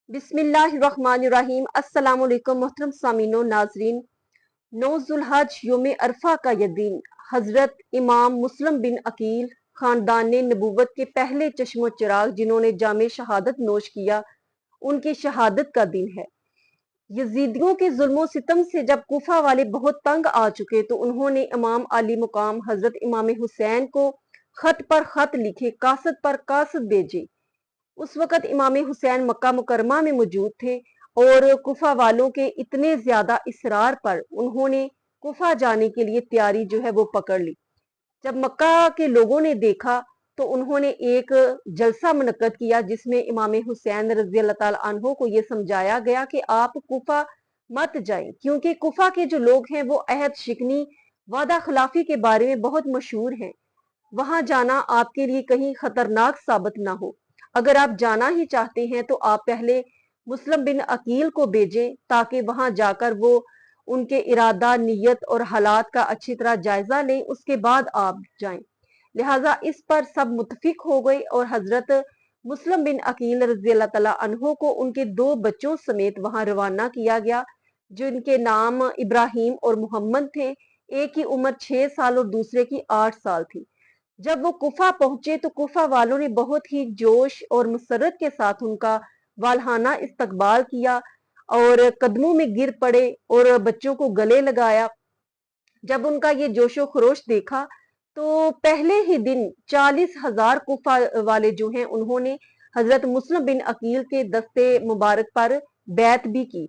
बिस्मिल्लाहिर्रहमानिर्रहीम। अस्सलाम वालेकुम मोहतरम सामीनो नाजरीन। 9 ज़ुल्हज योम अरफा का यह दिन हजरत इमाम मुस्लिम बिन अकील खानदान नबूवत के पहले चश्मो चिराग जिन्होंने जामे शहादत नोश किया, उनकी शहादत का दिन है। यजीदियों के जुल्मो सितम से जब कुफा वाले बहुत तंग आ चुके तो उन्होंने इमाम आली मुकाम हजरत इमाम हुसैन को खत पर खत लिखे, कासद पर कासद भेजे। उस वक़्त इमाम हुसैन मक्का मुकरमा में मौजूद थे और कुफा वालों के इतने ज्यादा इसरार पर उन्होंने कुफा जाने के लिए तैयारी जो है वो पकड़ ली। जब मक्का के लोगों ने देखा तो उन्होंने एक जलसा मुनक्कद किया जिसमें इमाम हुसैन रजी अल्लाह ताला अन्हो को ये समझाया गया कि आप कुफा मत जाएं, क्योंकि कुफा के जो लोग हैं वो अहद शिकनी वादा खिलाफी के बारे में बहुत मशहूर हैं। वहां जाना आपके लिए कहीं खतरनाक साबित ना हो। अगर आप जाना ही चाहते हैं तो आप पहले मुस्लिम बिन अकील को भेजें ताकि वहां जाकर वो उनके इरादा, नीयत और हालात का अच्छी तरह जायजा लें, उसके बाद आप जाएं। लिहाजा इस पर सब मुतफिक हो गए और हजरत मुस्लिम बिन अकील रजी अल्लाह तआला अन्हो को उनके 2 बच्चों समेत वहां रवाना किया गया, जिनके नाम इब्राहिम और मोहम्मद थे। एक की उम्र 6 साल और दूसरे की 8 साल थी। जब वो कुफा पहुंचे तो कुफा वालों ने बहुत ही जोश और मुसरत के साथ उनका वालहाना इस्तकबाल किया और कदमों में गिर पड़े और बच्चों को गले लगाया। जब उनका ये जोशो खरोश देखा तो पहले ही दिन 40,000 कुफा वाले जो हैं उन्होंने हजरत मुस्लिम बिन अकील के दस्ते मुबारक पर बैत भी की।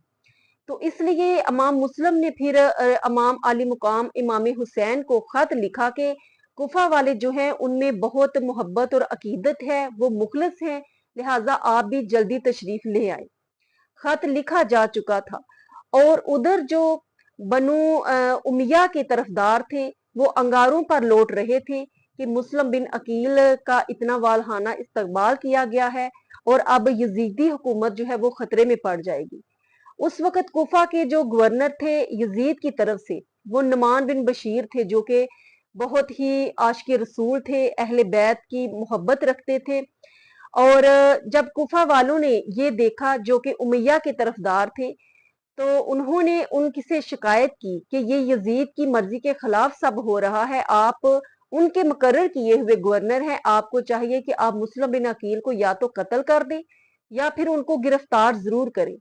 तो इसलिए इमाम मुस्लिम ने फिर इमाम आली मुकाम इमाम हुसैन को खत लिखा कि कुफा वाले जो हैं उनमें बहुत मोहब्बत और अकीदत है, वो मुखलिस हैं, लिहाजा आप भी जल्दी तशरीफ ले आए। खत लिखा जा चुका था और उधर जो बनु उमिया के तरफदार थे वो अंगारों पर लौट रहे थे कि मुस्लिम बिन अकील का इतना वालहाना इस्तकबाल किया गया है और अब यजीदी हुकूमत जो है वो खतरे में पड़ जाएगी। उस वक्त कुफा के जो गवर्नर थे यजीद की तरफ से, वो नुमान बिन बशीर थे जो कि बहुत ही आशिक रसूल थे, अहले बैत की मोहब्बत रखते थे। और जब कुफा वालों ने ये देखा जो कि उमैया के तरफदार थे तो उन्होंने उनसे शिकायत की कि ये यजीद की मर्जी के खिलाफ सब हो रहा है, आप उनके मुकर्रर किए हुए गवर्नर हैं, आपको चाहिए कि आप मुस्लिम बिन अकील को या तो कत्ल कर दें या फिर उनको गिरफ्तार जरूर करें।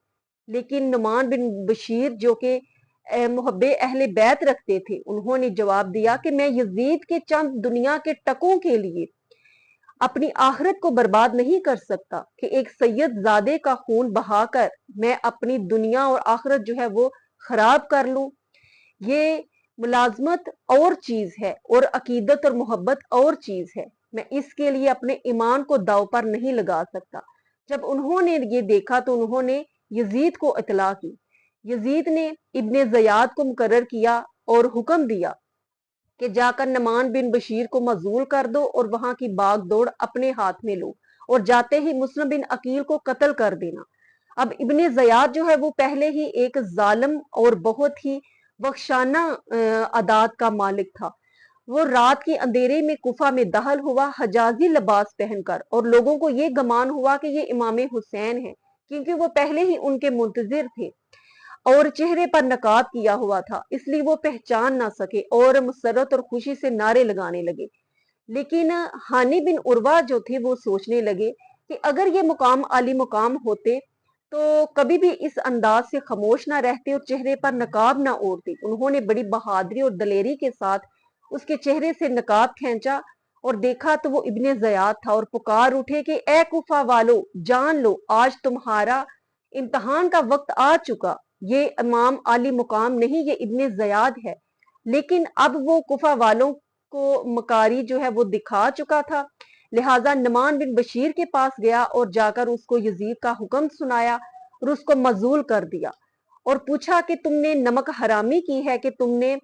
लेकिन नुमान बिन बशीर जो कि मुहब्बे अहले बैत रखते थे, उन्होंने जवाब दिया कि मैं यजीद के चंद दुनिया के टकों के लिए अपनी आखिरत को बर्बाद नहीं कर सकता कि एक सैयद जादे का खून बहाकर मैं अपनी दुनिया और आखिरत जो है वो खराब कर लूं। ये मुलाजमत और चीज है और अकीदत और मोहब्बत और चीज है। मैं इसके लिए अपने ईमान को दाव पर नहीं लगा सकता। जब उन्होंने ये देखा तो उन्होंने यजीद को इतला की। यजीद ने इब्ने ज़याद को मुकर्रर किया और हुक्म दिया कि जाकर नुमान बिन बशीर को मजूल कर दो और वहां की बाग दौड़ अपने हाथ में लो और जाते ही मुस्लिम बिन अकील को कत्ल कर देना। अब इब्ने ज़याद जो है वो पहले ही एक जालिम और बहुत ही बख्शाना अदात का मालिक था। वो रात के अंधेरे में कुफा में दाखिल हुआ हजाजी लिबास पहनकर और लोगों को ये गमान हुआ कि ये इमाम हुसैन है, क्योंकि वो पहले ही उनके मुंतजिर थे और चेहरे पर नकाब किया हुआ था, इसलिए वो पहचान ना सके और मुसरत और खुशी से नारे लगाने लगे। लेकिन हानी बिन उर्वा जो थे वो सोचने लगे कि अगर ये मुकाम आली मुकाम होते तो कभी भी इस अंदाज से खामोश ना रहते और चेहरे पर नकाब ना ओढ़ते। उन्होंने बड़ी बहादुरी और दलेरी के साथ उसके चेहरे से नकाब खींचा और देखा तो वो इब्ने ज़याद था और पुकार उठे कि ए कुफा वालो, जान लो आज तुम्हारा इम्तहान का वक्त आ चुका। ये इमाम आली मुकाम नहीं, ये इब्ने ज़याद है। लेकिन अब वो कुफा वालों को मकारी जो है वो दिखा चुका था। लिहाजा नुमान बिन बशीर के पास गया और जाकर उसको यजीद का हुक्म सुनाया और उसको मजूल कर दिया और पूछा कि तुमने नमक हरामी की है कि तुमने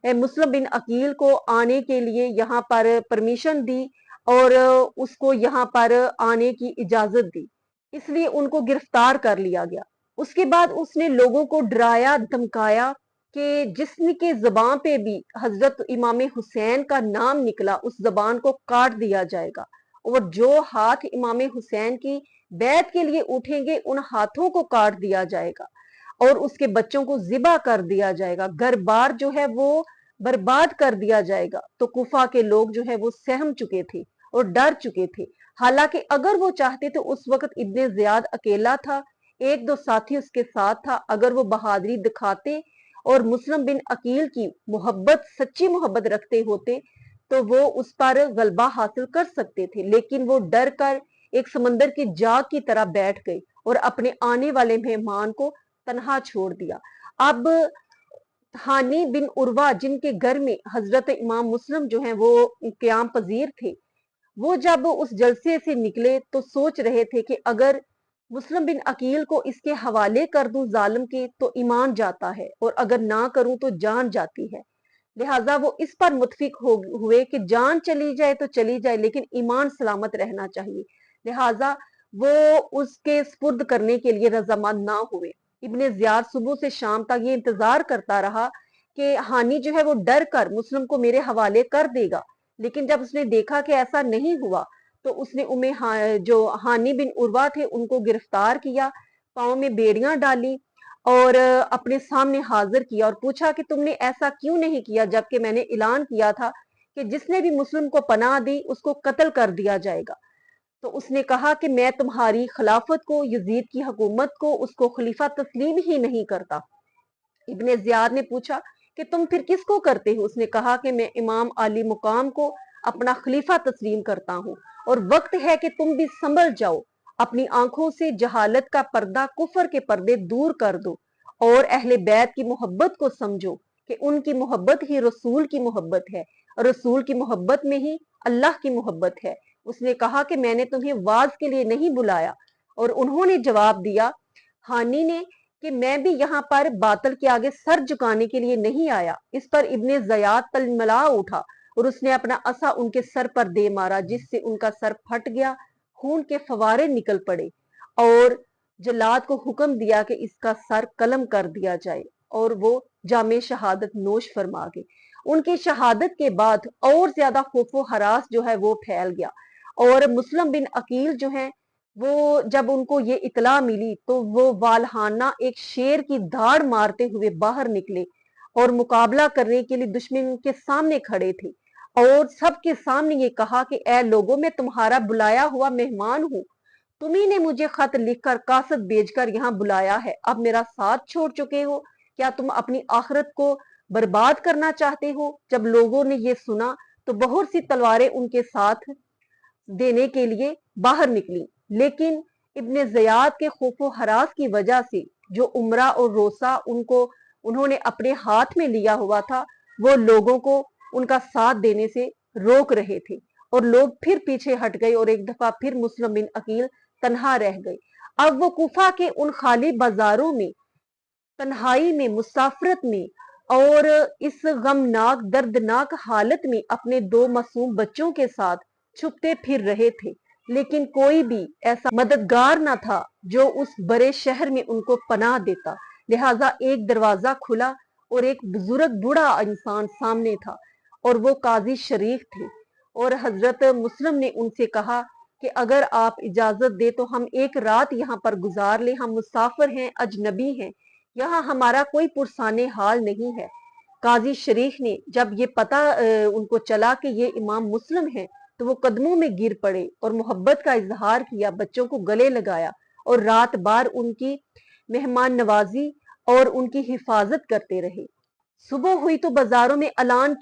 मुस्लिम बिन अकील को आने के लिए यहाँ पर परमिशन दी और उसको यहाँ पर आने की इजाजत दी, इसलिए उनको गिरफ्तार कर लिया गया। उसके बाद उसने लोगों को डराया धमकाया कि जिसके जबान पे भी हजरत इमाम हुसैन का नाम निकला उस जबान को काट दिया जाएगा और जो हाथ इमाम हुसैन की बैत के लिए उठेंगे उन हाथों को काट दिया जाएगा और उसके बच्चों को ज़िबा कर दिया जाएगा, घर बार जो है वो बर्बाद कर दिया जाएगा। तो कुफा के लोग जो है वो सहम चुके थे और डर चुके थे। हालांकि अगर वो चाहते तो उस वक्त इब्ने ज़ियाद अकेला था, एक दो साथी उसके साथ था। अगर वो बहादुरी दिखाते और मुस्लिम बिन अकील की मोहब्बत, सच्ची मोहब्बत रखते होते तो वो उस पर गलबा हासिल कर सकते थे, लेकिन वो डर कर एक समंदर की जाग की तरह बैठ गई और अपने आने वाले मेहमान को तन्हा छोड़ दिया। अब हानी बिन उर्वा, जिनके घर में हजरत इमाम मुस्लिम जो है वो क्याम पजीर थे, वो जब उस जलसे से निकले तो सोच रहे थे कि अगर मुस्लिम बिन अकील को इसके हवाले कर दूं जालिम के तो ईमान जाता है, और अगर ना करूं तो जान जाती है। लिहाजा वो इस पर मुतफिक हुए कि जान चली जाए तो चली जाए, लेकिन ईमान सलामत रहना चाहिए। लिहाजा वो उसके स्पुर्द करने के लिए रजामंद ना हुए। इब्ने ज़ियाद सुबह से शाम तक ये इंतजार करता रहा कि हानी जो है वो डर कर मुस्लिम को मेरे हवाले कर देगा, लेकिन जब उसने देखा कि ऐसा नहीं हुआ तो उसने जो हानी बिन उर्वा थे उनको गिरफ्तार किया, पाँव में बेड़ियां डाली और अपने सामने हाजिर किया और पूछा कि तुमने ऐसा क्यों नहीं किया जबकि मैंने ऐलान किया था कि जिसने भी मुस्लिम को पनाह दी उसको कत्ल कर दिया जाएगा। तो उसने कहा कि मैं तुम्हारी खिलाफत को, यजीद की हुकूमत को, उसको खलीफा तस्लीम ही नहीं करता। इब्ने ज़ियाद ने पूछा कि तुम फिर किसको करते हो? उसने कहा कि मैं इमाम आली मुकाम को अपना खलीफा तस्लीम करता हूँ और वक्त है कि तुम भी संभल जाओ, अपनी आंखों से जहालत का पर्दा, कुफर के पर्दे दूर कर दो और अहले बैत की मोहब्बत को समझो कि उनकी मोहब्बत ही रसूल की मोहब्बत है और रसूल की मोहब्बत में ही अल्लाह की मोहब्बत है। उसने कहा कि मैंने तुम्हें वाज के लिए नहीं बुलाया, और उन्होंने जवाब दिया, हानी ने, कि मैं भी यहाँ पर बातल के आगे सर झुकाने के लिए नहीं आया। इस पर इब्ने ज़ियाद तलमला उठा और उसने अपना असा उनके सर पर दे मारा, जिससे उनका सर फट गया, खून के फवारे निकल पड़े और जल्लाद को हुक्म दिया कि इसका सर कलम कर दिया जाए, और वो जामे शहादत नोश फरमा गए। उनकी शहादत के बाद और ज्यादा खौफो हरास जो है वो फैल गया, और मुस्लिम बिन अकील जो है वो जब उनको ये इतला मिली तो वो वालहाना एक शेर की धाड़ मारते हुए बाहर निकले और मुकाबला करने के लिए दुश्मन के सामने खड़े थे और सबके सामने ये कहा कि ए लोगों, मैं तुम्हारा बुलाया हुआ मेहमान हूँ। तुम्ही ने मुझे खत लिखकर, कासद भेजकर यहाँ बुलाया है, अब मेरा साथ छोड़ चुके हो। क्या तुम अपनी आखिरत को बर्बाद करना चाहते हो? जब लोगों ने ये सुना तो बहुत सी तलवारें उनके साथ देने के लिए बाहर निकली, लेकिन इब्ने ज़ियाद के खौफो हरास की वजह से जो उमरा और रोसा उन्होंने अपने हाथ में लिया हुआ था, वो लोगों को उनका साथ देने से रोक रहे थे और लोग फिर पीछे हट गए और एक दफा फिर मुस्लिम बिन अकील तन्हा रह गए। अब वो कुफा के उन खाली बाजारों में, तन्हाई में, मुसाफरत में और इस गमनाक दर्दनाक हालत में अपने दो मासूम बच्चों के साथ छुपते फिर रहे थे, लेकिन कोई भी ऐसा मददगार न था जो उस बड़े शहर में उनको पनाह देता। लिहाजा एक दरवाजा खुला और एक बुजुर्ग बूढ़ा इंसान सामने था और वो काजी शरीफ थे, और हजरत मुस्लिम ने उनसे कहा कि अगर आप इजाजत दे तो हम एक रात यहाँ पर गुजार ले, हम मुसाफिर हैं, अजनबी हैं, यहाँ हमारा कोई पुरसाने हाल नहीं है। काजी शरीफ ने जब ये पता उनको चला कि ये इमाम मुस्लिम है तो वो कदमों में गिर पड़े और मोहब्बत का इजहार किया, बच्चों को गले लगाया और रात भर उनकी मेहमान नवाजी और उनकी हिफाजत करते रहे। सुबह हुई तो बाजारों में ऐलान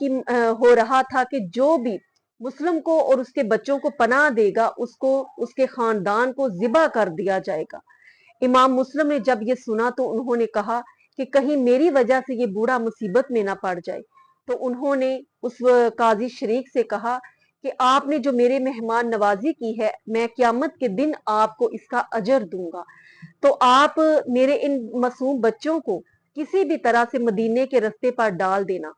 हो रहा था कि जो भी मुस्लिम को और उसके बच्चों को पनाह देगा उसको, उसके खानदान को ज़िबा कर दिया जाएगा। इमाम मुस्लिम ने जब ये सुना तो उन्होंने कहा कि कहीं मेरी वजह से ये बूढ़ा मुसीबत में ना पड़ जाए। तो उन्होंने उस काजी शरीक से कहा कि आपने जो मेरे मेहमान नवाजी की है, मैं क़यामत के दिन आपको इसका अजर दूंगा, तो आप मेरे इन मासूम बच्चों को किसी भी तरह से मदीने के रास्ते पर डाल देना।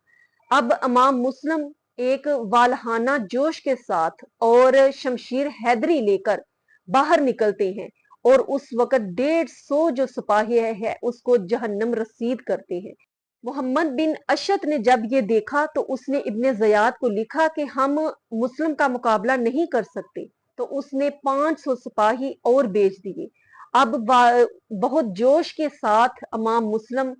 अब इमाम मुस्लिम एक वालहाना जोश के साथ और शमशीर हैदरी लेकर बाहर निकलते हैं और उस वक्त 150 जो सिपाही है उसको जहन्नम रसीद करते हैं। मोहम्मद बिन अशद ने जब ये देखा तो उसने इब्ने ज़ियाद को लिखा कि हम मुस्लिम का मुकाबला नहीं कर सकते, तो उसने 500 सिपाही और भेज दिए। अब बहुत जोश के साथ इमाम मुस्लिम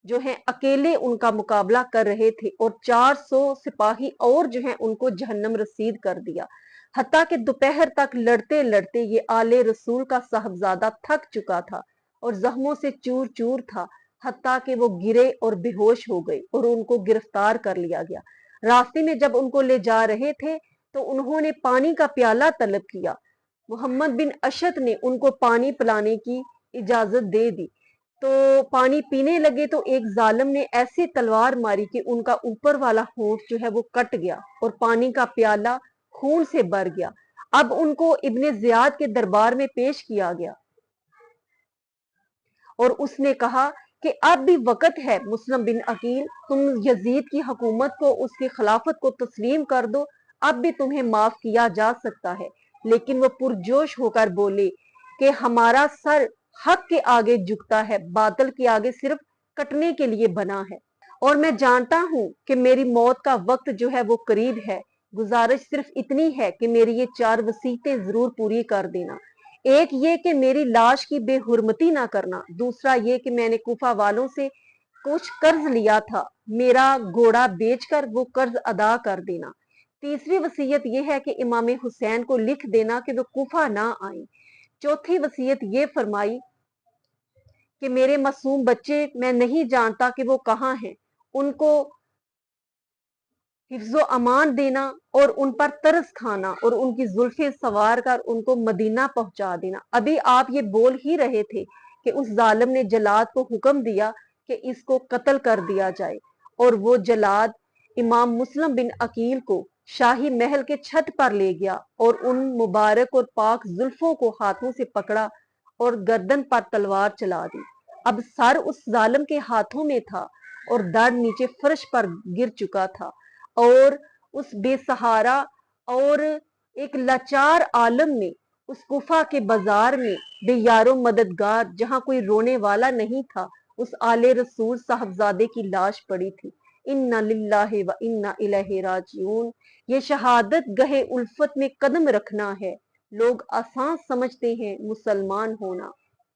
जो है अकेले उनका मुकाबला कर रहे थे और 400 सिपाही और जो है उनको जहन्नम रसीद कर दिया। हत्ता कि दोपहर तक लड़ते लड़ते ये आले रसूल का साहबजादा थक चुका था और जख्मों से चूर चूर था, हत्ता कि वो गिरे और बेहोश हो गए और उनको गिरफ्तार कर लिया गया। रास्ते में जब उनको ले जा रहे थे तो उन्होंने पानी का प्याला तलब किया। मोहम्मद बिन अशद ने उनको पानी पिलाने की इजाजत दे दी, तो पानी पीने लगे तो एक जालिम ने ऐसी तलवार मारी कि उनका ऊपर वाला होंठ जो है वो कट गया और पानी का प्याला खून से भर गया। अब उनको इब्ने जियाद के दरबार में पेश किया गया और उसने कहा कि अब भी वक्त है मुस्लिम बिन अकील, तुम यजीद की हुकूमत को, उसकी खिलाफत को तस्लीम कर दो, अब भी तुम्हें माफ किया जा सकता है। लेकिन वो पुरजोश होकर बोले कि हमारा सर हक के आगे झुकता है, बादल के आगे सिर्फ कटने के लिए बना है और मैं जानता हूं कि मेरी मौत का वक्त जो है वो करीब है। गुजारिश सिर्फ इतनी है कि मेरी ये 4 वसीयतें जरूर पूरी कर देना। एक ये कि मेरी लाश की बेहुरमती ना करना, दूसरा ये कि मैंने कूफा वालों से कुछ कर्ज लिया था, मेरा घोड़ा बेचकर वो कर्ज अदा कर देना। तीसरी वसीयत यह है कि इमाम हुसैन को लिख देना कि वो कूफा ना आए। चौथी वसीयत ये फरमाई कि मेरे मासूम बच्चे, मैं नहीं जानता कि वो कहाँ हैं, उनको हिफ्जो अमान देना और उन पर तरस खाना और उनकी जुल्फे सवार कर उनको मदीना पहुंचा देना। अभी आप ये बोल ही रहे थे कि उस जालिम ने जलाद को हुक्म दिया कि इसको कत्ल कर दिया जाए और वो जलाद इमाम मुस्लिम बिन अकील को शाही महल के छत पर ले गया और उन मुबारक और पाक जुल्फों को हाथों से पकड़ा और गर्दन पर तलवार चला दी। अब सर उस जालिम के हाथों में था और धड़ नीचे फर्श पर गिर चुका था और उस बेसहारा और एक लाचार आलम में उस कुफा के बाजार में बेयारो मददगार, जहां कोई रोने वाला नहीं था, उस आले रसूल साहबजादे की लाश पड़ी थी। इन्ना लिल्लाहि व इन्ना इलैहि राजिऊन। ये शहादत गहे उल्फत में कदम रखना है। लोग आसान समझते हैं मुसलमान होना,